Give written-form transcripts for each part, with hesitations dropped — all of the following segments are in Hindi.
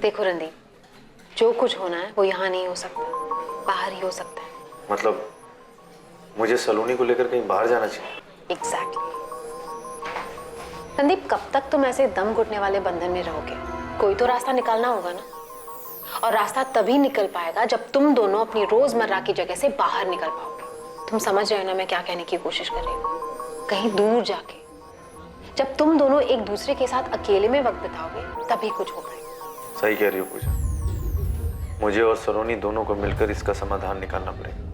देखो रणदीप, जो कुछ होना है वो यहाँ नहीं हो सकता, बाहर ही हो सकता है। मतलब मुझे सलोनी को लेकर कहीं बाहर जाना चाहिए? एग्जैक्टली। रणदीप, कब तक तुम ऐसे दम घुटने वाले बंधन में रहोगे? कोई तो रास्ता निकालना होगा ना। और रास्ता तभी निकल पाएगा जब तुम दोनों अपनी रोजमर्रा की जगह से बाहर निकल पाओगे। तुम समझ रहे हो ना मैं क्या कहने की कोशिश कर रही हूँ? कहीं दूर जाके, जब तुम दोनों एक दूसरे के साथ अकेले में वक्त बिताओगे तभी कुछ हो पाएगा। सही कह रही हो पूजा, मुझे और सलोनी दोनों को मिलकर इसका समाधान निकालना पड़ेगा।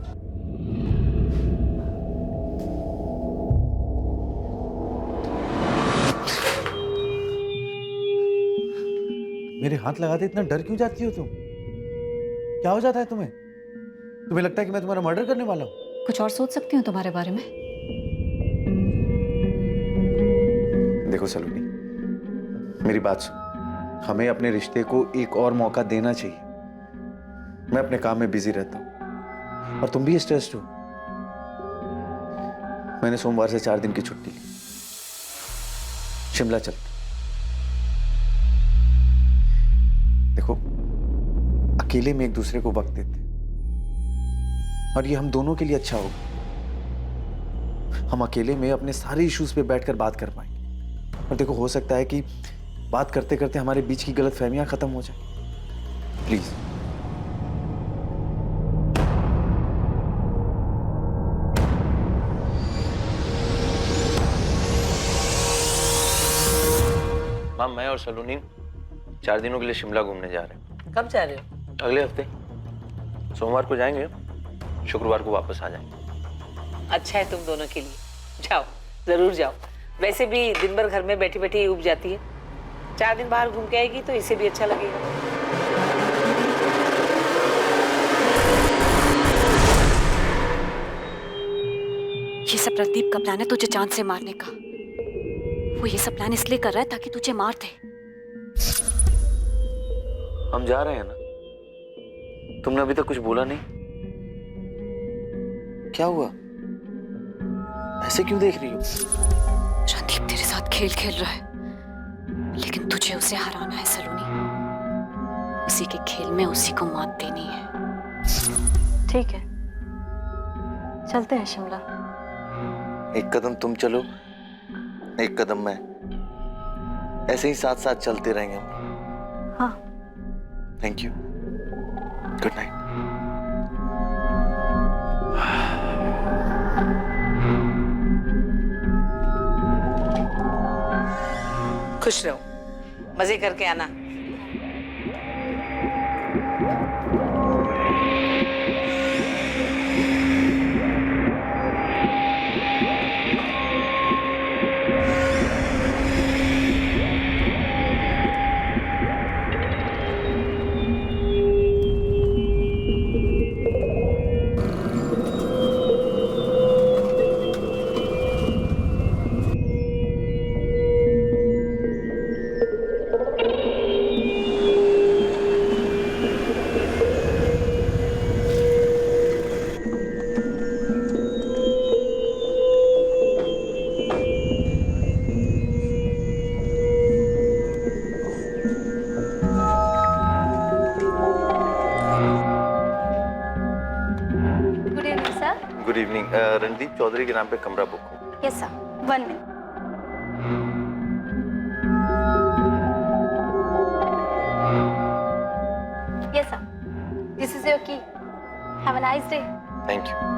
मेरे हाथ लगाते इतना डर क्यों जाती हो तुम? क्या हो जाता है तुम्हें? तुम्हें लगता है कि मैं तुम्हारा मर्डर करने वाला हूँ? कुछ और सोच सकती हूँ तुम्हारे बारे में। देखो सलोनी, मेरी बात सुन। हमें अपने रिश्ते को एक और मौका देना चाहिए। मैं अपने काम में बिजी रहता हूँ और तुम भी स्ट्रेस्ड हो। मैंने सोमवार से 4 दिन की छुट्टी ली। शिमला चलते। देखो, अकेले में एक दूसरे को वक्त देते और ये हम दोनों के लिए अच्छा होगा। हम अकेले में अपने सारे इश्यूज पे बैठकर बात कर पाएंगे। और देखो, हो सकता है कि बात करते करते हमारे बीच की गलतफहमियां खत्म हो जाए। प्लीज। माँ, मैं और सलोनी 4 दिनों के लिए शिमला घूमने जा रहे हैं। कब जा रहे हो? अगले हफ्ते सोमवार को जाएंगे, शुक्रवार को वापस आ जाएंगे। अच्छा है तुम दोनों के लिए। जाओ, जरूर जाओ। वैसे भी दिन भर घर में बैठी बैठी उब जाती है। 4 दिन बाहर घूम के आएगी तो इसे भी अच्छा लगेगा। ये सब रणदीप का प्लान है तुझे चांद से मारने का। वो ये सब प्लान इसलिए कर रहा है ताकि तुझे मार दे। हम जा रहे हैं ना। तुमने अभी तक कुछ बोला नहीं। क्या हुआ? ऐसे क्यों देख रही हो? रणदीप तेरे साथ खेल खेल रहा है, लेकिन तुझे उसे हराना है सलोनी। उसी के खेल में उसी को मात देनी है। ठीक है, चलते हैं शिमला। एक कदम तुम चलो, एक कदम मैं। ऐसे ही साथ साथ चलते रहेंगे हम। हाँ। Thank you. Good night. खुश रहो, मजे करके आना। Good evening. रणदीप चौधरी के नाम पे कमरा बुक हो। Yes sir, 1 minute. Yes sir, this is your key. Have a nice day. Thank you.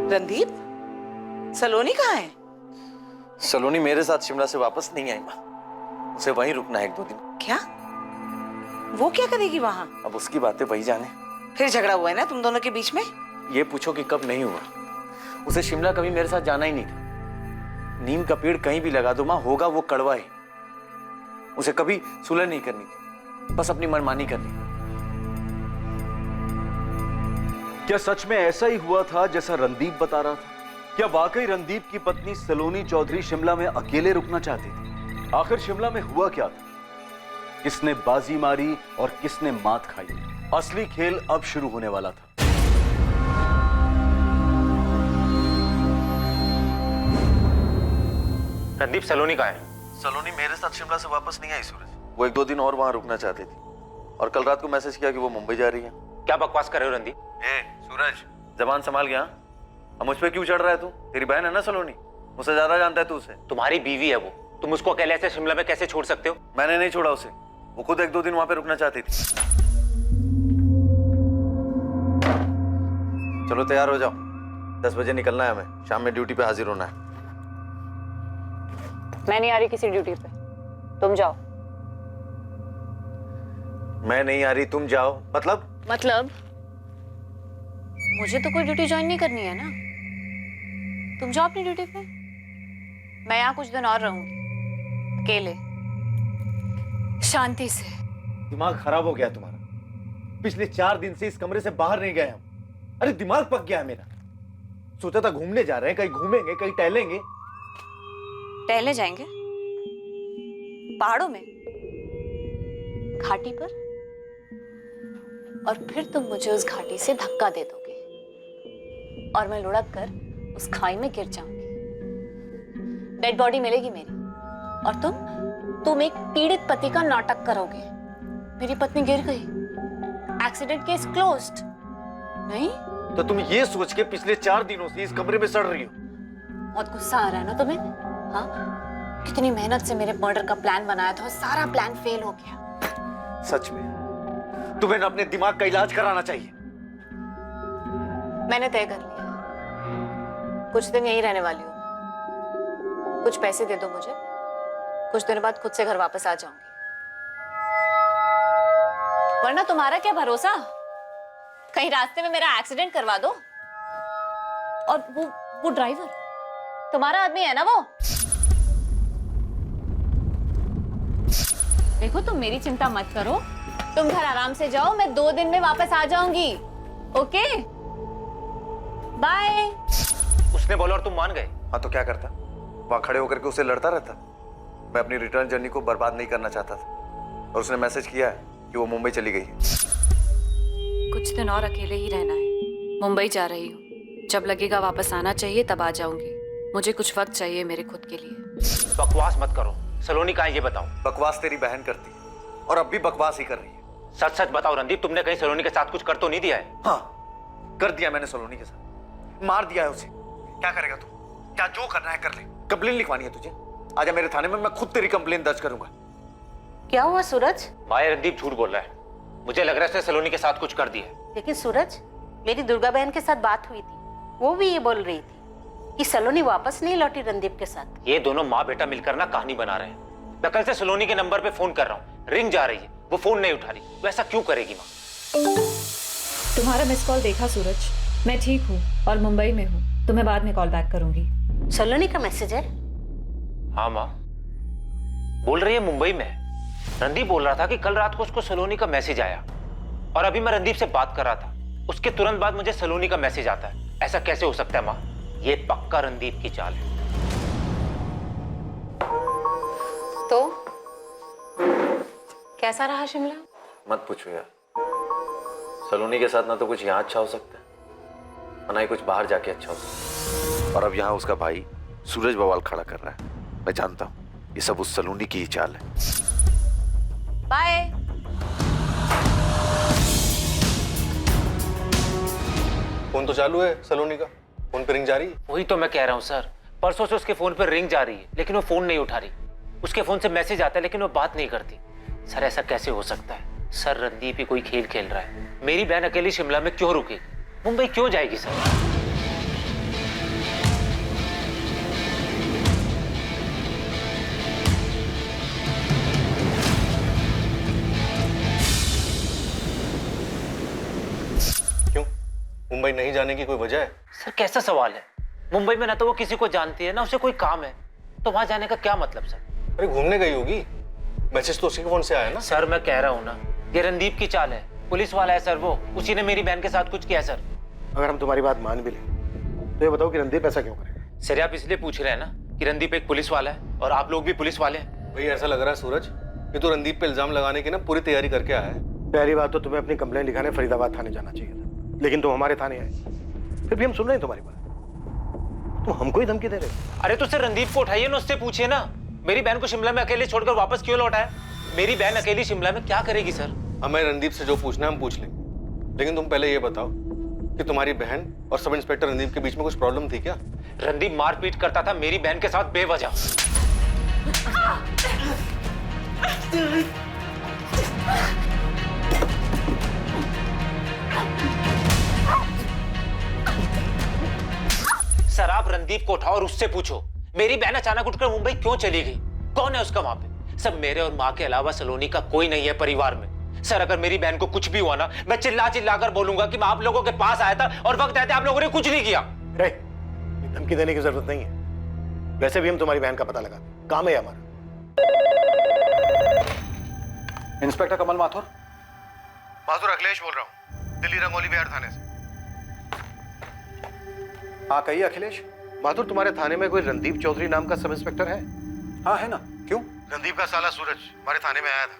Randeep, Saloni कहाँ है? सलोनी मेरे साथ शिमला से वापस नहीं आई माँ। उसे वहीं रुकना है 1-2 दिन। क्या? वो क्या करेगी वहां? अब उसकी बातें वही जाने। फिर झगड़ा हुआ है ना तुम दोनों के बीच में? ये पूछो कि कब नहीं हुआ। उसे शिमला कभी मेरे साथ जाना ही नहीं था। नीम का पेड़ कहीं भी लगा दो माँ, होगा वो कड़वा ही। उसे कभी सुलह नहीं करनी थी, बस अपनी मनमानी करनी। क्या सच में ऐसा ही हुआ था जैसा रणदीप बता रहा था? क्या वाकई रणदीप की पत्नी सलोनी चौधरी शिमला में अकेले रुकना चाहती थी? आखिर शिमला में हुआ क्या था? किसने बाजी मारी और किसने मात खाई? असली खेल अब शुरू होने वाला था। रणदीप, सलोनी कहाँ है? सलोनी मेरे साथ शिमला से वापस नहीं आई सूरज। वो 1-2 दिन और वहां रुकना चाहती थी और कल रात को मैसेज किया कि वो मुंबई जा रही है। क्या बकवास कर रहे हो रणदीप? ए सूरज, जबान संभाल गया। अब मुझ पे क्यों चढ़ रहा है तू? तेरी बहन है ना सलोनी, मुझसे ज्यादा जानता है तू उसे। तुम्हारी बीवी है वो, तुम उसको अकेले ऐसे शिमला में कैसे छोड़ सकते हो? मैंने नहीं छोड़ा उसे, वो खुद 1-2 दिन वहां पे रुकना चाहती थी। चलो तैयार हो जाओ, 10 बजे निकलना है हमें, शाम में ड्यूटी पे हाजिर होना है। मैं नहीं आ रही किसी ड्यूटी पे, तुम जाओ। मैं नहीं आ रही, तुम जाओ। मतलब मुझे तो कोई ड्यूटी ज्वाइन नहीं करनी है ना। तुम जाओ अपनी ड्यूटी पे, मैं यहाँ कुछ दिन और रहूंगी अकेले, शांति से। दिमाग खराब हो गया तुम्हारा। पिछले 4 दिन से इस कमरे से बाहर नहीं गए हम। अरे दिमाग पक गया है मेरा। सोचा था घूमने जा रहे हैं, कहीं घूमेंगे, कहीं टहलेंगे। टहलने जाएंगे पहाड़ों में, घाटी पर, और फिर तुम मुझे उस घाटी से धक्का दे दोगे और मैं लुढ़क कर उस खाई में गिर जाऊंगी। डेड बॉडी मिलेगी मेरी और तुम एक पीड़ित पति का नाटक करोगे। मेरी पत्नी गिर गई, एक्सीडेंट केस क्लोज्ड। नहीं तो तुम ये सोच के पिछले 4 दिनों से इस कमरे में सड़ रही हो। बहुत गुस्सा आ रहा है ना तुम्हें? हाँ, कितनी मेहनत से मेरे मर्डर का प्लान बनाया था और सारा प्लान फेल हो गया। सच में तुम्हें ना अपने दिमाग का इलाज कराना चाहिए। मैंने तय कर लिया, कुछ दिन यहीं रहने वाली हूँ। कुछ पैसे दे दो मुझे, कुछ दिनों बाद खुद से घर वापस आ जाऊंगी। वरना तुम्हारा क्या भरोसा, कहीं रास्ते में मेरा एक्सीडेंट करवा दो। और वो ड्राइवर तुम्हारा आदमी है ना वो? देखो तुम मेरी चिंता मत करो, तुम घर आराम से जाओ, मैं 2 दिन में वापस आ जाऊंगी। Okay, bye. उसने बोला और तुम मान गए? हाँ तो क्या करता, वहां खड़े होकर के उसे लड़ता रहता। मैं अपनी रिटर्न जर्नी को बर्बाद नहीं करना चाहता था और उसने मैसेज किया है कि वो मुंबई चली गई है। कुछ दिन और अकेले ही रहना है। मुंबई जा रही हूँ, जब लगेगा वापस आना चाहिए तब आ जाऊंगी। मुझे कुछ वक्त चाहिए मेरे खुद के लिए। बकवास मत करो। सलोनी कहाँ है ये बताओ। बकवास तेरी बहन करती है और अब भी बकवास ही कर रही है। सच सच बताओ रणदीप, तुमने कहीं सलोनी के साथ कुछ कर तो नहीं दिया है? हाँ कर दिया मैंने सलोनी के साथ, मार दिया है उसे। क्या करेगा तू? क्या जो करना है कर ले। कंप्लेन लिखवानी है तुझे, आजा मेरे थाने में, मैं खुद तेरी कंप्लेन दर्ज करूंगा। क्या हुआ सूरज? भाई रणदीप झूठ बोल रहा है, मुझे लग रहा है उसने सलोनी के साथ कुछ कर दिया है। लेकिन सूरज, मेरी दुर्गा बहन के साथ बात हुई थी, वो भी ये बोल रही थी कि सलोनी वापस नहीं लौटी रणदीप के साथ। ये दोनों माँ बेटा मिलकर ना कहानी बना रहे हैं। मैं कल से सलोनी के नंबर पे फोन कर रहा हूँ, रिंग जा रही है, वो फोन नहीं उठा रही। वैसा क्यों करेगी माँ? तुम्हारा मिस कॉल देखा सूरज, मैं ठीक हूँ और मुंबई में हूँ, तुम्हें बाद में कॉल बैक करूंगी। सलोनी का मैसेज है? हाँ माँ, बोल रही है मुंबई में। रणदीप बोल रहा था कि कल रात को उसको सलोनी का मैसेज आया और अभी मैं रणदीप से बात कर रहा था, उसके तुरंत बाद मुझे सलोनी का मैसेज आता है। ऐसा कैसे हो सकता है माँ? ये पक्का रणदीप की चाल है। तो कैसा रहा शिमला? मत पूछो यार, सलोनी के साथ ना तो कुछ यहाँ अच्छा हो सकता है और ना ही कुछ बाहर जाके अच्छा हो सकता है। और अब यहाँ उसका भाई सूरज बवाल खड़ा कर रहा है। मैं जानता हूँ ये सब उस सलोनी की ही चाल है। बाय। फोन तो चालू है सलोनी का, फोन पे रिंग जा रही है। वही तो मैं कह रहा हूँ सर, परसों से उसके फोन पर रिंग जा रही है लेकिन वो फोन नहीं उठा रही। उसके फोन से मैसेज आता है लेकिन वो बात नहीं करती। सर ऐसा कैसे हो सकता है? सर रणदीप ही कोई खेल खेल रहा है। मेरी बहन अकेली शिमला में क्यों रुकेगी? मुंबई क्यों जाएगी सर? मुंबई नहीं जाने की कोई वजह है? सर कैसा सवाल है? मुंबई में ना तो वो किसी को जानती है ना उसे कोई काम है, तो वहां जाने का क्या मतलब सर? अरे घूमने गई होगी, मैसेज तो उसी के फोन से आया ना। सर मैं कह रहा हूँ ना, ये रणदीप की चाल है, पुलिस वाला है सर वो, उसी ने मेरी बहन के साथ कुछ किया है सर। अगर हम तुम्हारी बात मान भी लें तो ये बताओ कि रणदीप ऐसा क्यों करेगा? सर आप इसलिए पूछ रहे हैं ना कि रणदीप एक पुलिस वाला है और आप लोग भी पुलिस वाले हैं। भाई ऐसा लग रहा है सूरज कि तू रणदीप पे इल्जाम लगाने की ना पूरी तैयारी करके आया है। पहली बात तो तुम्हें अपनी कंप्लेंट लिखाने फरीदाबाद थाने जाना चाहिए था, लेकिन तुम हमारे थाने आए। फिर भी हम सुन रहे हैं तुम्हारी बात, तुम हमको ही धमकी दे रहे हो। अरे तो सर रणदीप को उठाइए ना, उससे पूछिए ना मेरी बहन को शिमला में अकेले छोड़कर वापस क्यों लौटा है? मेरी बहन अकेली शिमला में क्या करेगी सर? हमें रणदीप से जो पूछना है हम पूछ लेंगे, लेकिन तुम पहले ये बताओ कि तुम्हारी बहन और सब इंस्पेक्टर रणदीप के बीच में कुछ प्रॉब्लम थी क्या? रणदीप मारपीट करता था मेरी बहन के साथ बेवजह। सर आप रणदीप को उठाओ और उससे पूछो मेरी बहन अचानक उठकर मुंबई क्यों चली गई, कौन है उसका वहां पे? सब मेरे और माँ के अलावा सलोनी का कोई नहीं है परिवार में। सर अगर मेरी बहन को कुछ भी हुआ ना, मैं चिल्ला चिल्ला कर बोलूंगा कि मैं आप लोगों के पास आया था और वक्त आते आप लोगों ने कुछ नहीं किया। रे, धमकी देने की जरूरत नहीं है, वैसे भी हम तुम्हारी बहन का पता लगा, काम है हमारा। इंस्पेक्टर कमल माथुर। माथुर अखिलेश बोल रहा हूँ, दिल्ली रंगोली बिहार थाने से। हाँ कहिए अखिलेश। माथुर तुम्हारे थाने में कोई रणदीप चौधरी नाम का सब इंस्पेक्टर है? हाँ है ना, क्यों? रणदीप का साला सूरज हमारे थाने में आया था,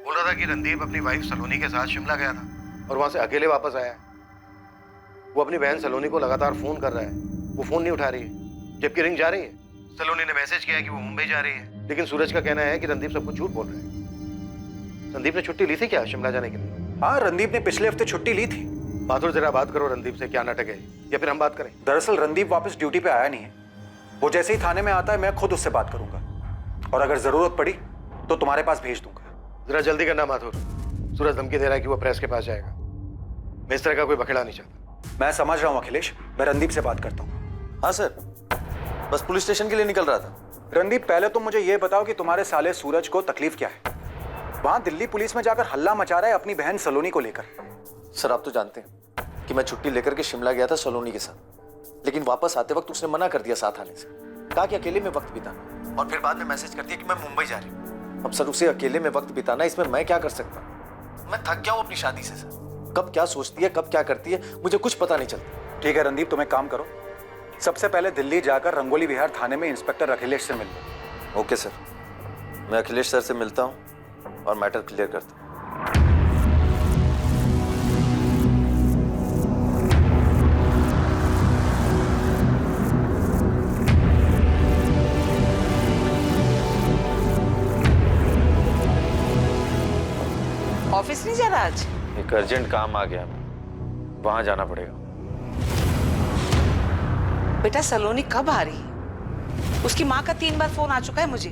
बोल रहा था कि रणदीप अपनी वाइफ सलोनी के साथ शिमला गया था और वहां से अकेले वापस आया है। वो अपनी बहन सलोनी को लगातार फोन कर रहा है, वो फोन नहीं उठा रही है, जबकि रिंग जा रही है। सलोनी ने मैसेज किया है कि वो मुंबई जा रही है, लेकिन सूरज का कहना है कि रणदीप सब कुछ झूठ बोल रहा है। रणदीप ने छुट्टी ली थी क्या शिमला जाने के लिए? हाँ रणदीप ने पिछले हफ्ते छुट्टी ली थी। माथुर जरा बात करो रणदीप से, क्या नाटक है, या फिर हम बात करें? दरअसल रणदीप वापस ड्यूटी पे आया नहीं है, वो जैसे ही थाने में आता है मैं खुद उससे बात करूंगा और अगर जरूरत पड़ी तो तुम्हारे पास भेज दूंगा। जरा जल्दी करना माथुर, सूरज धमकी दे रहा है कि वो प्रेस के पास जाएगा। मैं इस तरह का कोई बखेड़ा नहीं चाहता। मैं समझ रहा हूँ अखिलेश, मैं रणदीप से बात करता हूँ। हाँ सर, बस पुलिस स्टेशन के लिए निकल रहा था। रणदीप पहले तो मुझे ये बताओ कि तुम्हारे साले सूरज को तकलीफ क्या है? वहां दिल्ली पुलिस में जाकर हल्ला मचा रहा है अपनी बहन सलोनी को लेकर। सर आप तो जानते हैं कि मैं छुट्टी लेकर के शिमला गया था सलोनी के साथ, लेकिन वापस आते वक्त उसने मना कर दिया साथ आने से, कहा कि अकेले में वक्त बिताना, और फिर बाद में मैसेज कर दिया कि मैं मुंबई जा रही हूँ। अब सर उसे अकेले में वक्त बिताना, इसमें मैं क्या कर सकता हूँ? मैं थक गया हूँ अपनी शादी से सर, कब क्या सोचती है कब क्या करती है मुझे कुछ पता नहीं चलता। ठीक है रणदीप, तुम एक काम करो, सबसे पहले दिल्ली जाकर रंगोली विहार थाने में इंस्पेक्टर अखिलेश से मिल लो। ओके सर, मैं अखिलेश सर से मिलता हूँ और मैटर क्लियर करता हूँ। ऑफिस नहीं जा रहा आज? एक अर्जेंट काम आ गया, वहां जाना पड़ेगा। बेटा सलोनी कब आ रही है? उसकी माँ का 3 बार फोन आ चुका है मुझे,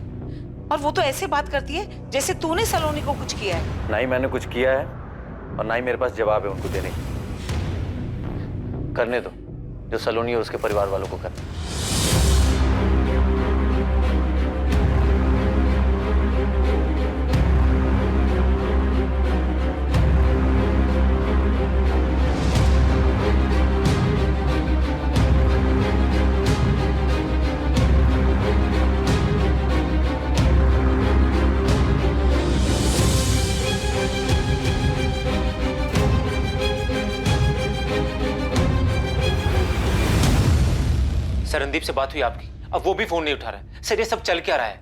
और वो तो ऐसे बात करती है जैसे तूने सलोनी को कुछ किया है। ना ही मैंने कुछ किया है और ना ही मेरे पास जवाब है उनको देने की। करने दो जो सलोनी है उसके परिवार वालों को करना। सर रणदीप से बात हुई आपकी? अब वो भी फोन नहीं उठा रहा है। सर ये सब चल क्या रहा है?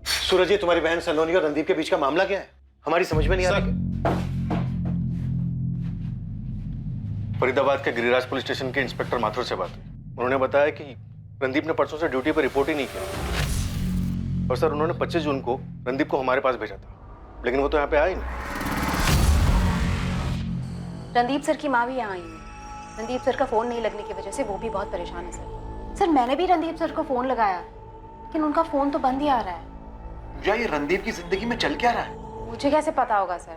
सूरज जी, तुम्हारी बहन सलोनी और रणदीप के बीच का मामला क्या है? हमारी समझ में नहीं आ रहा। फरीदाबाद के गिरिराज पुलिस स्टेशन के इंस्पेक्टर माथुर से बात हुई। उन्होंने बताया कि रणदीप ने परसों से ड्यूटी पर रिपोर्ट ही नहीं किया, और सर उन्होंने 25 जून को रणदीप को हमारे पास भेजा था, लेकिन वो तो यहाँ पे आया ही नहीं। रणदीप सर की माँ भी यहाँ आई है। रणदीप सर का फोन नहीं लगने की वजह से वो भी बहुत परेशान है सर। सर मैंने भी रणदीप सर को फोन लगाया, लेकिन उनका फोन तो बंद ही आ रहा है। या ये रणदीप की जिंदगी में चल क्या रहा है? मुझे कैसे पता होगा सर?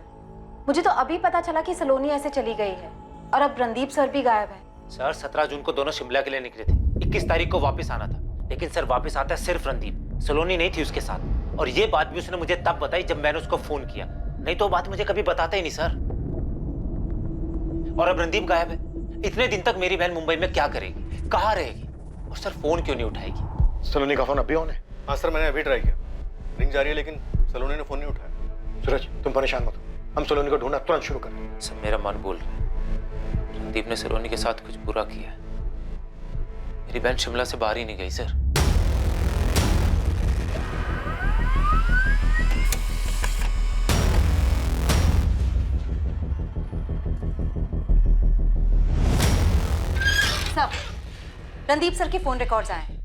मुझे तो अभी पता चला कि सलोनी ऐसे चली गई है और अब रणदीप सर भी गायब है। सर 17 जून को दोनों शिमला के लिए निकले थे, 21 तारीख को वापस आना था, लेकिन सर वापस आता है सिर्फ रणदीप, सलोनी नहीं थी उसके साथ। और ये बात भी उसने मुझे तब बताई जब मैंने उसको फोन किया, नहीं तो बात मुझे कभी बताता ही नहीं सर। और अब रणदीप गायब है, इतने दिन तक मेरी बहन मुंबई में क्या करेगी, कहाँ रहेगी, और सर फोन क्यों नहीं उठाएगी? सलोनी का फोन अभी ऑन है? हाँ सर, मैंने अभी ट्राई किया, रिंग जा रही है, लेकिन सलोनी ने फोन नहीं उठाया। सूरज तुम परेशान मत हो, हम सलोनी को ढूंढना तुरंत शुरू करें। सर मेरा मन बोल रहा है रणदीप ने सलोनी के साथ कुछ बुरा किया है। मेरी बहन शिमला से बाहर ही नहीं गई सर। सब रणदीप सर के फोन रिकॉर्ड्स आए हैं।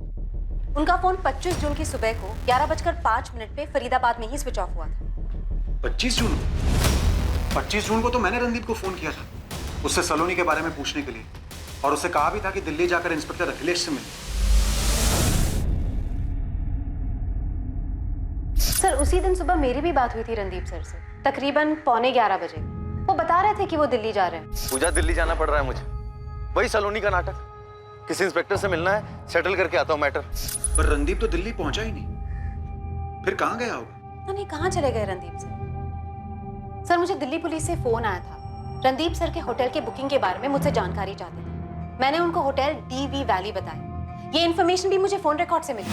उनका फोन 25 जून की सुबह को 11:05 पे फरीदाबाद में ही स्विच ऑफ हुआ था। 25 जून? 25 जून को तो मैंने रणदीप को फोन किया था उससे सलोनी के बारे में पूछने के लिए, और उससे कहा भी था कि दिल्ली जाकर इंस्पेक्टर अखिलेश से मिले। सर उसी दिन सुबह मेरी भी बात हुई थी रणदीप सर से, तकरीबन 11:15 बजे। वो बता रहे थे कि वो दिल्ली जा रहे हैं। पूजा, दिल्ली जाना पड़ रहा है मुझे, वही सलोनी का नाटक। किसी इंस्पेक्टर से मिलना है, सेटल करके आता हूँ मैटर। पर रणदीप तो दिल्ली पहुंचा ही नहीं, फिर कहाँ गया होगा? नहीं, कहाँ चले गए रणदीप सर? सर मुझे दिल्ली पुलिस से फोन आया था, रणदीप सर के होटल के बुकिंग के बारे में मुझसे जानकारी चाहते थे। मैंने उनको होटल DV वैली बताया। ये इन्फॉर्मेशन भी मुझे फोन रिकॉर्ड से मिली।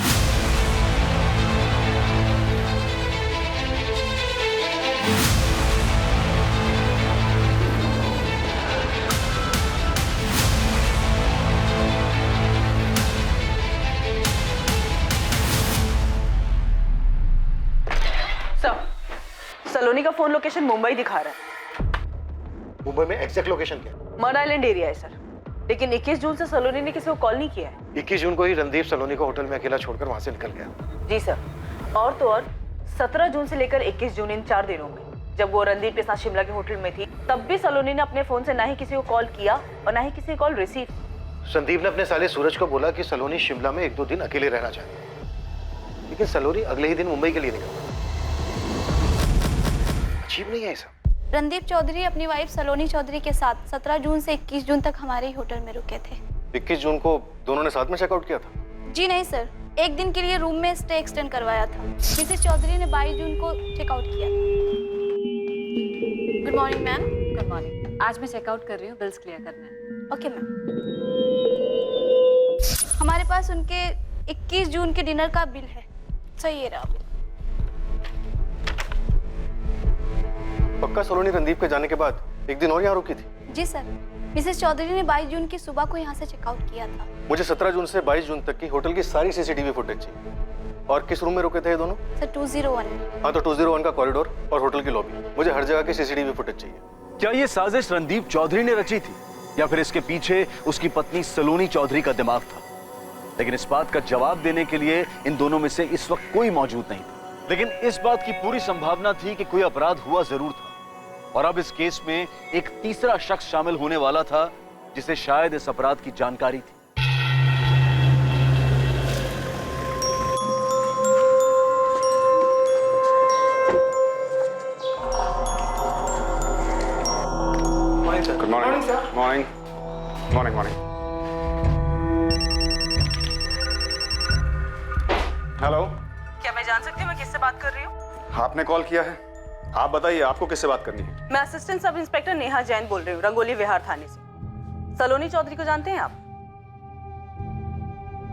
सलोनी का फोन लोकेशन मुंबई दिखा रहा है। मुंबई में एग्जैक्ट लोकेशन क्या? मड आइलैंड एरिया है सर, लेकिन 21 जून से सलोनी ने किसी को कॉल नहीं किया है। 21 जून को ही रणदीप सलोनी को होटल में अकेला छोड़कर वहां से निकल गया। जी सर, और तो और 17 जून से लेकर 21 जून इन 4 दिनों में जब वो रणदीप के साथ शिमला के होटल में थी, तब भी सलोनी ने अपने फोन से ना ही किसी को कॉल किया और ना ही किसी कॉल रिसीव। संदीप ने अपने साले सूरज को बोला कि सलोनी शिमला में 1-2 दिन अकेले रहना चाहती है, लेकिन सलोनी अगले ही दिन मुंबई के लिए निकल। अजीब नहीं है सब? रणदीप चौधरी अपनी वाइफ सलोनी चौधरी के साथ 17 जून से 21 जून तक हमारे ही होटल में रुके थे। 21 जून को दोनों ने साथ में चेकआउट किया था? जी नहीं सर, एक दिन के लिए रूम में स्टे एक्सटेंड करवाया था। मिसेस चौधरी ने 22 जून को चेकआउट किया था। Good morning ma'am. Good morning. आज मैं चेकआउट कर रही हूँ, बिल्स क्लियर करना है। Okay ma'am. हमारे पास उनके 21 जून के डिनर का बिल है। सही है रहा। पक्का सलोनी रणदीप के जाने के बाद एक दिन और यहाँ रुकी थी? जी सर, मिसेस चौधरी ने 22 जून की सुबह को यहाँ से चेकआउट किया था। मुझे 17 जून से 22 जून तक की होटल की सारी CCTV फुटेज चाहिए। और किस रूम में रुके थे ये दोनों? सर 201। हाँ, तो 201 का कॉरिडोर और होटल की लॉबी, मुझे हर जगह की CCTV फुटेज चाहिए। क्या ये साजिश रणदीप चौधरी ने रची थी या फिर इसके पीछे उसकी पत्नी सलोनी चौधरी का दिमाग था? लेकिन इस बात का जवाब देने के लिए इन दोनों में से इस वक्त कोई मौजूद नहीं था। लेकिन इस बात की पूरी संभावना थी कि कोई अपराध हुआ जरूर था, और अब इस केस में एक तीसरा शख्स शामिल होने वाला था जिसे शायद इस अपराध की जानकारी थी। Good morning sir. Morning morning morning. Hello, क्या मैं जान सकती हूँ मैं किससे बात कर रही हूँ? आपने कॉल किया है, आप बताइए आपको किससे बात करनी है? मैं assistant sub inspector Neha Jain बोल रही हूँ, रंगोली विहार थाने से। सलोनी चौधरी को जानते हैं आप?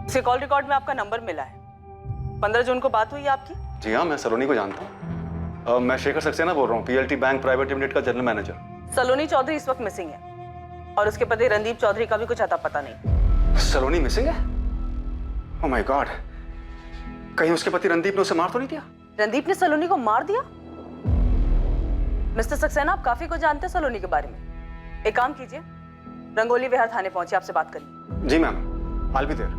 उसके कॉल रिकॉर्ड में आपका नंबर मिला है। 15 जून को बात हुई है आपकी? जी हाँ, मैं सलोनी को जानता हूँ। मैं शेखर सक्सेना बोल रहा हूँ, PLT बैंक प्राइवेट लिमिटेड का जनरल मैनेजर। सलोनी चौधरी इस वक्त मिसिंग है और उसके पति रणदीप चौधरी का भी कुछ अता पता नहीं। सलोनी मिसिंग है? ओह माय गॉड, कहीं उसके पति रणदीप ने उसे मार तो नहीं दिया? रणदीप ने सलोनी को मार दिया? मिस्टर सक्सेना, आप काफी कुछ जानते हैं सलोनी के बारे में। एक काम कीजिए, रंगोली विहार थाने पहुंचे, आपसे बात करिए। जी मैम, I'll be there।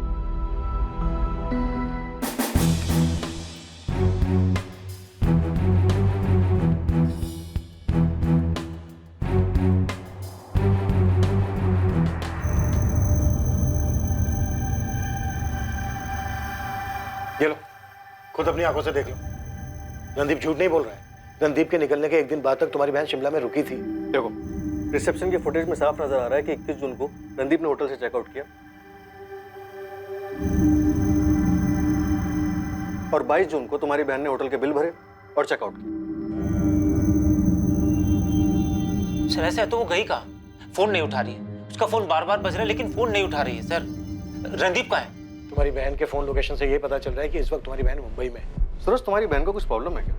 ये लो, खुद अपनी आंखों से देख लो। रणदीप झूठ नहीं बोल रहा है। रणदीप के निकलने के एक दिन बाद तक तुम्हारी बहन शिमला में रुकी थी। देखो, रिसेप्शन के फुटेज में साफ नजर आ रहा है कि 21 जून को रणदीप ने होटल से चेकआउट किया और 22 जून को तुम्हारी बहन ने होटल के बिल भरे और चेकआउट किया। सर ऐसा है तो वो गई कहाँ? फोन नहीं उठा रही है, उसका फोन बार बार बज रहा है लेकिन फोन नहीं उठा रही है सर। रणदीप कहाँ है? तुम्हारी बहन के फोन लोकेशन से ये पता चल रहा है कि इस वक्त तुम्हारी बहन मुंबई में है। सूरज, तुम्हारी बहन को कुछ प्रॉब्लम है क्या?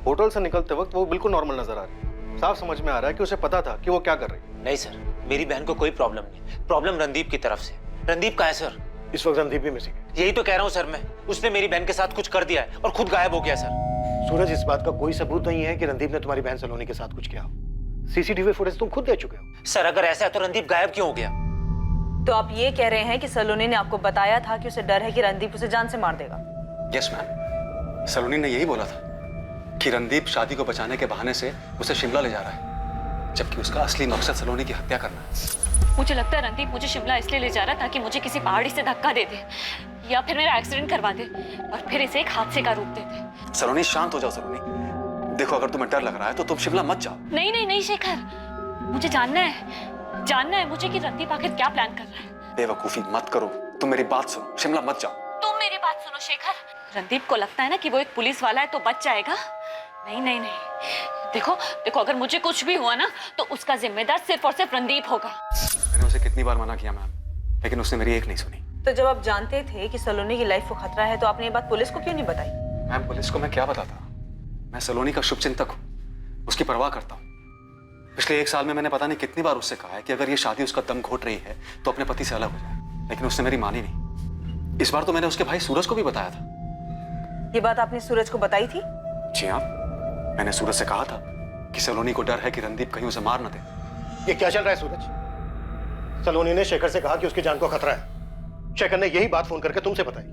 होटल से निकलते वक्त वो बिल्कुल नॉर्मल नजर आ रही है। साफ समझ में आ रहा है कि उसे पता था कि वो क्या कर रही है। नहीं सर, मेरी बहन को कोई प्रॉब्लम नहीं। प्रॉब्लम रणदीप की तरफ से। रणदीप कहाँ है सर? इस वक्त रणदीप भी मिसिंग है। यही तो कह रहा हूँ सर मैं। उसने मेरी बहन के साथ कुछ कर दिया है और खुद गायब हो गया सर। सूरज, इस बात का कोई सबूत नहीं है कि रणदीप ने तुम्हारी बहन सलोनी के साथ कुछ किया हो। सीसीटीवी फुटेज तुम खुद दे चुके हो। सर अगर ऐसा है तो रणदीप गायब क्यों हो गया? तो आप ये कह रहे हैं कि सलोनी ने आपको बताया था कि उसे डर है कि रणदीप उसे जान से मार देगा? यस मैम, सलोनी ने यही बोला था कि रणदीप शादी को बचाने के बहाने से उसे शिमला ले जा रहा है, जबकि उसका असली मकसद सलोनी की हत्या करना है। मुझे लगता है रणदीप मुझे शिमला इसलिए ले जा रहा है ताकि मुझे किसी पहाड़ी से धक्का दे दे या फिर मेरा एक्सीडेंट करवा दे और फिर इसे एक हादसे का रूप दे दे। सलोनी शांत हो जाओ सलोनी। देखो, अगर तुम्हें डर लग रहा है तो तुम शिमला मत जाओ। नहीं नहीं नहीं शेखर, मुझे जानना है मुझे कि रणदीप आखिर क्या प्लान कर रहा है। बेवकूफी मत करो, तुम मेरी बात सुनो, शिमला मत जाओ। तुम मेरी बात सुनो शेखर। रणदीप को लगता है ना कि वो एक पुलिस वाला है तो बच जाएगा। नहीं नहीं नहीं, देखो अगर मुझे कुछ भी हुआ ना तो उसका जिम्मेदार सिर्फ और सिर्फ रणदीप होगा। मैंने उसे कितनी बार मना किया मैम, लेकिन उसने मेरी एक नहीं सुनी। तो जब आप जानते थे कि सलोनी की लाइफ को खतरा है तो आपने ये बात पुलिस को क्यों नहीं बताई? मैम, पुलिस को मैं क्या बताता? मैं सलोनी का शुभचिंतक हूँ, उसकी परवाह करता हूँ। पिछले 1 साल में मैंने पता नहीं कितनी बार उससे कहा है कि अगर ये शादी उसका दम घोट रही है तो अपने पति से अलग हो जाए, लेकिन उसने मेरी मानी नहीं। इस बार तो मैंने उसके भाई सूरज को भी बताया था। ये बात आपने सूरज को बताई थी? जी हाँ, मैंने सूरज से कहा था कि सलोनी को डर है कि रणदीप कहीं उसे मार न दे। ये क्या चल रहा है सूरज? सलोनी ने शेखर से कहा कि उसकी जान को खतरा है। शेखर ने यही बात फोन करके तुमसे बताई,